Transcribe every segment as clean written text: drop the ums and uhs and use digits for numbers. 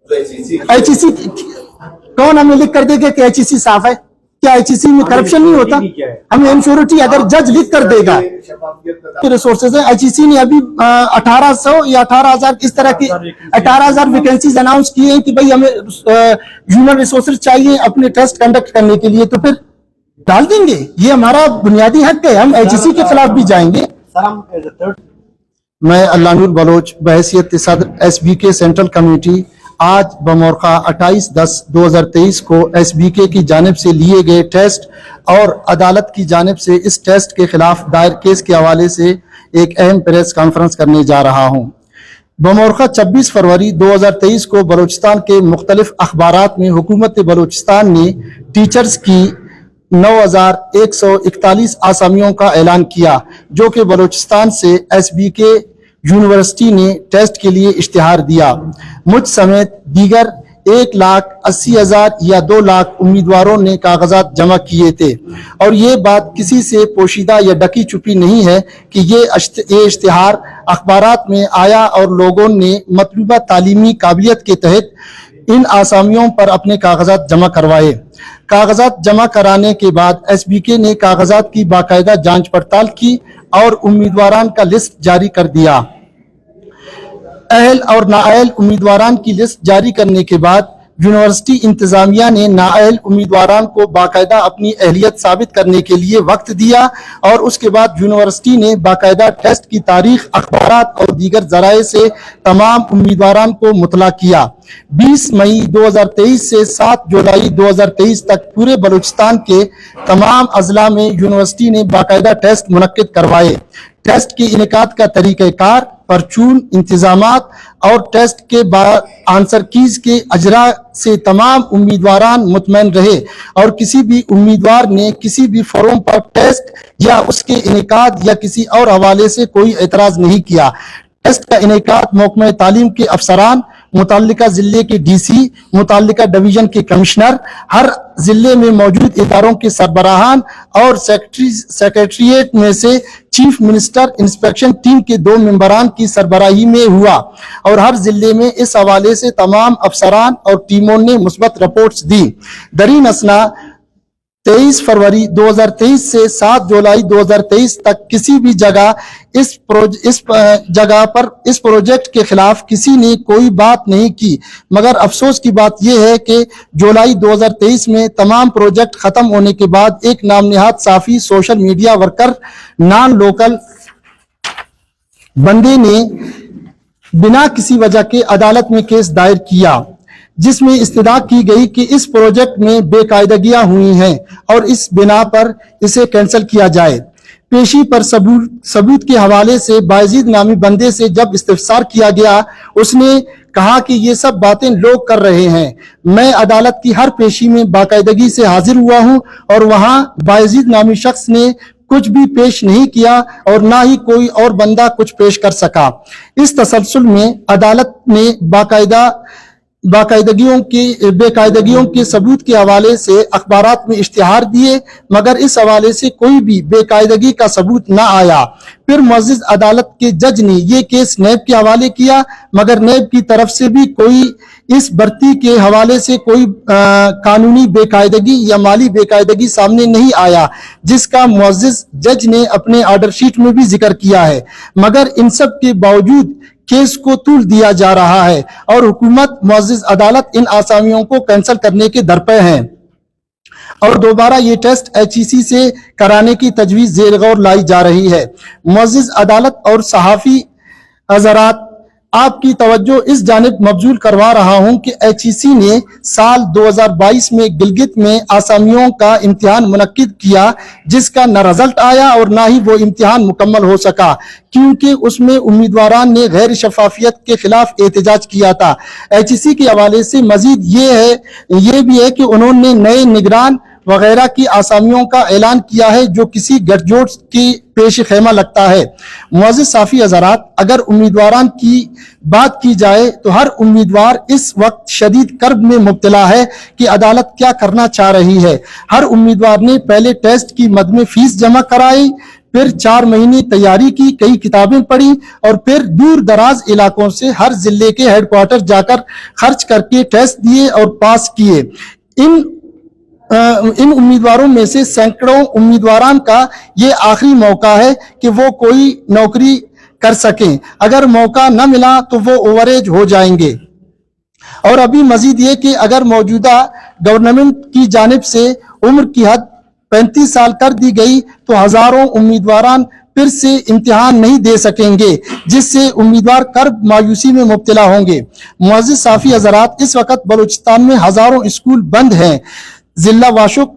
HEC कौन हमें लिख कर देगा कि HEC साफ है? क्या HEC में करप्शन नहीं होता? हमें इनश्योरिटी अगर जज लिख कर देगा कि रिसोर्सेज है। HEC ने अभी 1800 या 18,000 इस तरह की 18,000 वैकेंसीज अनाउंस किए हैं कि भाई हमें ह्यूमन रिसोर्सेज चाहिए अपने टेस्ट कंडक्ट करने के लिए, तो फिर डाल देंगे। ये हमारा बुनियादी हक है, हम HEC के खिलाफ भी जाएंगे। मैं अल्लाह नूर बलोच बहैसियत सदर SBK सेंट्रल कमेटी आज बमौरखा 28/10/2023 को SBK की जानिब से लिए गए टेस्ट और अदालत की जानिब से इस टेस्ट के खिलाफ दायर केस के हवाले से एक अहम प्रेस कॉन्फ्रेंस करने जा रहा हूँ। बमौरखा 26 फरवरी 2023 को बलूचिस्तान के मुख्तलिफ अखबारात में हुकूमत बलूचिस्तान ने टीचर्स की 9,141 आसामियों का ऐलान किया, जो कि बलूचिस्तान से SBK यूनिवर्सिटी ने टेस्ट के लिए इश्तिहार दिया। मुझ समेत दीगर 1,80,000 या 2 लाख उम्मीदवारों ने कागजात जमा किए थे, और ये बात किसी से पोशीदा या ढकी छुपी नहीं है कि ये इश्तिहार अखबारात में आया और लोगों ने मतलूबा तालीमी काबिलियत के तहत इन आसामियों पर अपने कागजात जमा करवाए। कागजात जमा कराने के बाद SBK ने कागजात की बाकायदा जांच पड़ताल की और उम्मीदवारान का लिस्ट जारी कर दिया। अहल और नाअहल उम्मीदवारान की लिस्ट जारी करने के बाद यूनिवर्सिटी इंतजामिया ने नाअहल उम्मीदवारान को बाकायदा अपनी अहलियत साबित करने के लिए वक्त दिया, और उसके बाद यूनिवर्सिटी ने बाकायदा टेस्ट की तारीख अखबारात और दीगर जराए से तमाम उम्मीदवारान को मुतला किया। 20 मई 2023 से 7 जुलाई 2023 तक पूरे बलूचिस्तान के तमाम अजला में यूनिवर्सिटी ने बाकायदा टेस्ट मुनक्किद करवाए। टेस्ट के इनेकाद का तरीक़ाकार, परचून, इंतजामात और टेस्ट के बाद आंसर कीज के अजरा से तमाम उम्मीदवारान मुतमईन रहे, और किसी भी उम्मीदवार ने किसी भी फोरम पर टेस्ट या उसके इनेकाद या किसी और हवाले से कोई एतराज नहीं किया। टेस्ट का इनेकाद महकमा तालीम के अफसरान, मुतल्लिका जिले के DC, मुतल्लिका डिवीजन के कमिश्नर, हर जिले में मौजूद इदारों के सरबराहान और सेक्रेटरीट में से चीफ मिनिस्टर इंस्पेक्शन टीम के 2 मेंबरान की सरबराही में हुआ, और हर जिले में इस हवाले से तमाम अफसरान और टीमों ने मुस्बत रिपोर्ट्स दी। दरीन असना 23 फरवरी 2023 से 7 जुलाई 2023 तक किसी भी जगह इस प्रोजेक्ट के खिलाफ किसी ने कोई बात नहीं की, मगर अफसोस की बात यह है कि जुलाई 2023 में तमाम प्रोजेक्ट खत्म होने के बाद एक नामनिहाद साफी social media worker non local बंदे ने बिना किसी वजह के अदालत में केस दायर किया, जिसमें इस्तदा की गई कि इस प्रोजेक्ट में बेकायदगियां हुई हैं और इस बिना पर इसे कैंसिल किया जाए। पेशी पर सबूत के हवाले से बायजीद नामी बंदे से जब इस्तिफसार किया गया, उसने कहा कि ये सब बातें लोग कर रहे हैं। मैं अदालत की हर पेशी में बाकायदगी से हाजिर हुआ हूं और वहां बायजीद नामी शख्स ने कुछ भी पेश नहीं किया और ना ही कोई और बंदा कुछ पेश कर सका। इस तसलसल में अदालत ने बेकायदगियों के सबूत के हवाले से अखबारात में इश्तिहार दिए, मगर इस हवाले से कोई भी बेकायदगी का सबूत न आया। फिर मुअज़्ज़िज़ अदालत के जज ने ये केस नैब के हवाले किया, मगर नैब की तरफ से भी कोई इस भर्ती के हवाले से कोई कानूनी बेकायदगी या माली बेकायदगी सामने नहीं आया, जिसका मुअज़्ज़िज़ जज ने अपने ऑर्डर शीट में भी जिक्र किया है। मगर इन सब के बावजूद केस को तूल दिया जा रहा है और हुकूमत, मुअज़्ज़िज़ अदालत इन आसामियों को कैंसिल करने के दरपे हैं और दोबारा ये टेस्ट HEC से कराने की तजवीज़ ज़ेर गौर लाई जा रही है। मुअज़्ज़िज़ अदालत और सहाफ़ी हज़रात, आपकी तवज्जो इस जानिब मबजूल करवा रहा हूं कि HEC ने साल 2022 में गिलगित में आसामियों का इम्तिहान मुनक्किद किया, जिसका न रिजल्ट आया और ना ही वो इम्तिहान मुकम्मल हो सका, क्योंकि उसमें उम्मीदवारान ने गैर शफाफियत के खिलाफ एहतजाज किया था। HEC के हवाले से मजीद ये भी है कि उन्होंने नए निगरान वगैरह की आसामियों का ऐलान किया है, जो किसी गठजोड़ की पेश खेमा लगता है। मुअज़्ज़िज़ साफ़ी हज़रात, अगर उम्मीदवारान की बात की जाए तो हर उम्मीदवार इस वक्त शदीद कर्ब में मुब्तला है कि अदालत क्या करना चाह रही है। हर उम्मीदवार ने पहले टेस्ट की मद में फीस जमा कराई, फिर 4 महीने तैयारी की, कई किताबें पढ़ी और फिर दूर दराज इलाकों से हर जिले के हेडक्वार्टर जाकर खर्च करके टेस्ट दिए और पास किए। इन उम्मीदवारों में से सैकड़ों उम्मीदवारान का ये आखिरी मौका है कि वो कोई नौकरी कर सकें। अगर मौका न मिला तो वो ओवरेज हो जाएंगे। और अभी मजीद ये कि अगर मौजूदा गवर्नमेंट की जानिब से उम्र की हद 35 साल कर दी गई तो हजारों उम्मीदवारान फिर से इम्तिहान नहीं दे सकेंगे, जिससे उम्मीदवार कर्ब मायूसी में मुब्तला होंगे। मुअज़्ज़िज़ साफ़ी हज़रात, इस वक्त बलूचिस्तान में हजारों स्कूल बंद हैं। जिला वाशुक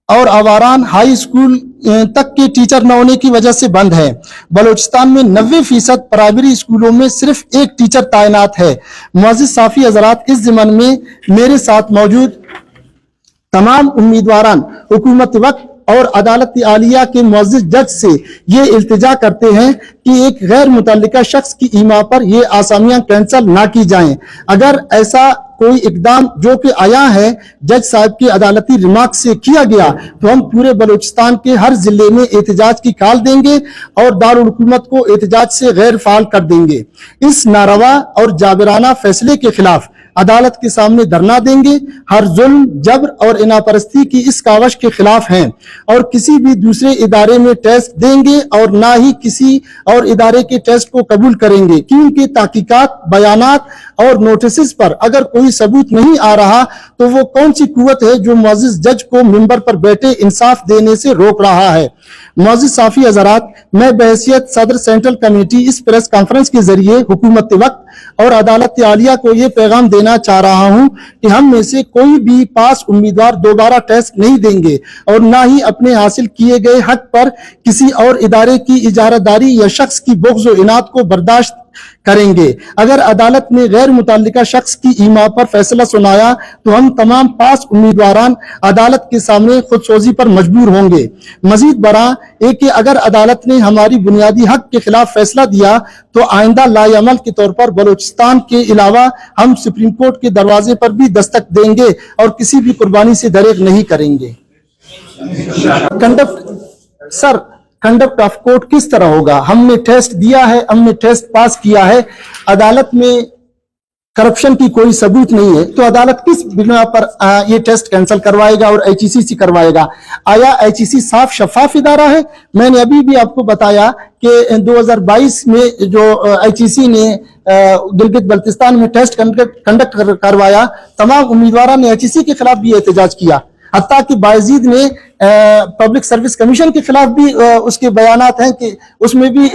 और आवारान हाई स्कूल तक के टीचर न होने की वजह से बंद है। बलूचिस्तान में 90% प्राइमरी स्कूलों में सिर्फ एक टीचर तैनात है। मुअज़्ज़िज़ साफ़ी हज़रात, इस ज़िमन में मेरे साथ मौजूद तमाम उम्मीदवारान हुकूमत वक्त और अदालत आलिया के मुअज़्ज़िज़ जज से ये इल्तिजा करते हैं कि एक गैर मुतल्लिका शख्स की ईमा पर ये आसामियां कैंसल ना की जाएं। अगर ऐसा कोई इकदाम जो कि आया है जज साहब की अदालती रिमार्क से किया गया तो हम पूरे बलूचिस्तान के हर जिले में एहतजाज की कॉल देंगे और दारुल हुकूमत को एहतजाज से गैर फाल कर देंगे। इस नारवा और जाबिराना फैसले के खिलाफ अदालत के सामने धरना देंगे। हर जुल्म, जबर और इनापरस्ती की इस कावश के खिलाफ हैं और किसी भी दूसरे इदारे में टेस्ट देंगे और ना ही किसी और इदारे के टेस्ट को कबूल करेंगे, क्योंकि तहकीकात, बयानात और नोटिस पर अगर कोई सबूत नहीं आ रहा तो वो कौन सी कुव्वत है जो मुअज़्ज़िज़ जज को मिंबर पर बैठे इंसाफ देने से रोक रहा है। मुअज़्ज़िज़ साफ़ी हज़रात, मैं बहैसियत सदर सेंट्रल कमेटी इस प्रेस कॉन्फ्रेंस के जरिए हुकूमत वक्त और अदालत आलिया को ये पैगाम देना चाह रहा हूं कि हम में से कोई भी पास उम्मीदवार दोबारा टेस्ट नहीं देंगे और ना ही अपने हासिल किए गए हक पर किसी और इदारे की इजारादारी या शख्स की बुग़्ज़ व इनात को बर्दाश्त करेंगे। अगर अदालत ने गैर मुतल्लिका शख्स की ईमा पर फैसला सुनाया तो हम तमाम पास उम्मीदवारान अदालत के सामने खुदसोजी पर मजबूर होंगे। मजीद बरा एक कि अगर अदालत ने हमारी बुनियादी हक के खिलाफ फैसला दिया तो आइंदा लाएअमल के तौर पर बलूचिस्तान के अलावा हम सुप्रीम कोर्ट के दरवाजे पर भी दस्तक देंगे और किसी भी कुर्बानी से दरेग नहीं करेंगे। कंडक्ट ऑफ कोर्ट किस तरह होगा? हमने टेस्ट दिया है, हमने टेस्ट पास किया है, अदालत में करप्शन की कोई सबूत नहीं है तो अदालत किस बिना पर ये टेस्ट कैंसिल करवाएगा और एचईसी से करवाएगा? आया एचईसी साफ शफाफ इदारा है? मैंने अभी भी आपको बताया कि 2022 में जो एचईसी ने गिलगित बल्तिस्तान में टेस्ट कंडक्ट करवाया, तमाम उम्मीदवारों ने एचईसी के खिलाफ भी एहतजाज किया, हत्ता कि बायजीद ने पब्लिक सर्विस कमीशन के खिलाफ भी उसके बयानात हैं कि उसमें भी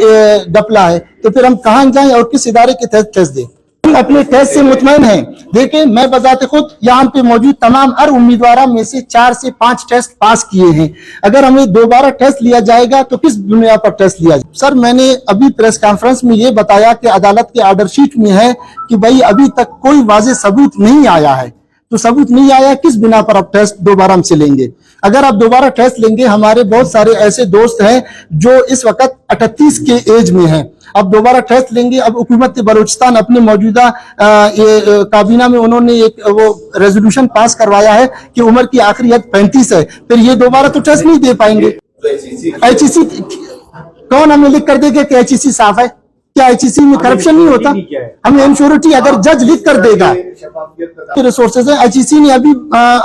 गपला है। तो फिर हम कहां जाएं और किस इदारे के तहत टेस्ट दें? हम अपने टेस्ट से मुतमईन हैं। देखिए, मैं बजाते खुद यहाँ पे मौजूद तमाम हर उम्मीदवारों में से 4 से 5 टेस्ट पास किए हैं। अगर हमें दोबारा टेस्ट लिया जाएगा तो किस बुनियाद पर टेस्ट लिया जाए? सर, मैंने अभी प्रेस कॉन्फ्रेंस में ये बताया कि अदालत के ऑर्डर शीट में है कि भाई अभी तक कोई वाज़ेह सबूत नहीं आया है। तो सबूत नहीं आया, किस बिना पर आप टेस्ट दोबारा हमसे लेंगे? अगर आप दोबारा टेस्ट लेंगे, हमारे बहुत सारे ऐसे दोस्त हैं जो इस वक्त 38 के एज में हैं, अब दोबारा टेस्ट लेंगे। अब हुकूमत बलूचिस्तान अपने मौजूदा काबीना में उन्होंने एक वो रेजोल्यूशन पास करवाया है कि उम्र की आखिरी हद 35 है, फिर ये दोबारा तो टेस्ट नहीं दे पाएंगे। एचईसी कौन हमें लिख कर देगा कि एचईसी साफ है? क्या एचईसी में करप्शन नहीं होता? हमें इंश्योरिटी अगर जज लिख कर देगा, रिसोर्सेज है। एचईसी ने अभी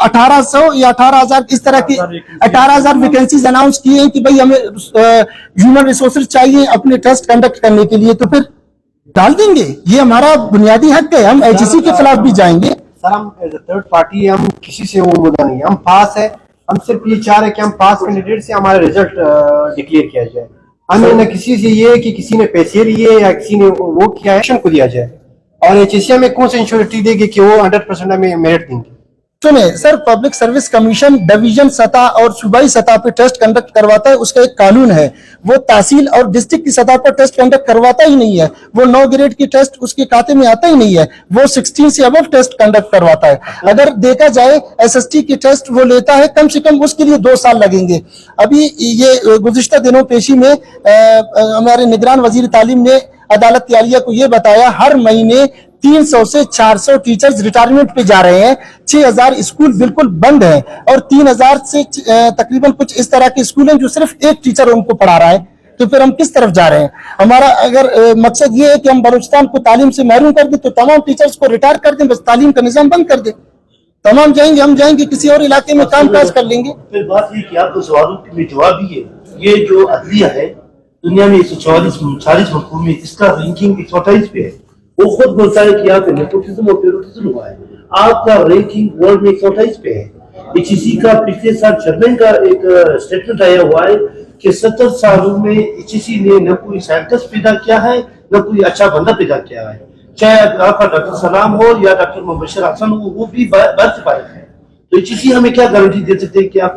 1800 या 18,000 इस तरह की 18,000 वैकेंसीज अनाउंस किए हैं कि भाई हमें ह्यूमन रिसोर्सेज चाहिए अपने टेस्ट कंडक्ट करने के लिए, तो फिर डाल देंगे। ये हमारा बुनियादी हक है, हम एचईसी के खिलाफ भी जाएंगे। सर, हम एज अ थर्ड पार्टी हम किसी से वो मुद्दा नहीं है, हम पास है। हम सिर्फ ये चाह रहे हैं कि हम पास कैंडिडेट से हमारा रिजल्ट डिक्लेयर किया जाए। हमें न किसी से ये कि किसी ने पैसे लिए या किसी ने वो किया एक्शन को दिया जाए, और एचईसी में कौन सी इंश्योरिटी देगी कि वो 100% हमें मेरिट देंगे? सुने sir, public service commission division सतह और सूबाई सतह पे टेस्ट कंडक्ट करवाता है, उसका एक कानून है। वो तहसील और डिस्ट्रिक्ट की सतह पर टेस्ट कंडक्ट करवाता ही नहीं है। वो 9 ग्रेड की टेस्ट उसके खाते में आता ही नहीं है। वो 16 से अबव टेस्ट कंडक्ट करवाता है। अगर देखा जाए एसएसटी की टेस्ट वो लेता है, कम से कम उसके लिए 2 साल लगेंगे। अभी ये गुज़िश्ता दिनों पेशी में हमारे निगरान वजीर तालीम ने अदालत आलिया को ये बताया, हर महीने 300 से 400 टीचर्स रिटायरमेंट पे जा रहे हैं। 6000 स्कूल बिल्कुल बंद हैं और 3000 से तकरीबन कुछ इस तरह के स्कूल हैं जो सिर्फ एक टीचर उनको पढ़ा रहा है। तो फिर हम किस तरफ जा रहे हैं? हमारा अगर मकसद ये है कि हम बलूचिस्तान को तालीम से महरूम कर दें, तो तमाम टीचर्स को रिटायर कर दें, बस तालीम का निज़ाम बंद कर दें, तमाम जाएंगे, हम जाएंगे किसी और इलाके में काम काज कर लेंगे। फिर बात ये कि आपको सवालों में जवाब भी है, ये जो अदलिया है दुनिया में 140 मुल्कों में इसका रैंकिंग 128 पे है। वो खुद बोलता है कि यहाँ पे नेपोटिज्म और पेरोटिज्म हुआ है, आपका रैंकिंग वर्ल्ड में 128 पे है। HEC का पिछले साल चेयरमैन का एक स्टेटमेंट आया हुआ है कि 70 सालों में HEC ने न कोई साइंटिस्ट पैदा किया है, न कोई अच्छा बंदा पैदा किया है, चाहे आपका डॉक्टर सलाम हो या डॉक्टर मुबशर हसन हो, वो भी बर्थ पाए हैं। तो HEC हमें क्या गारंटी दे सकते हैं कि आप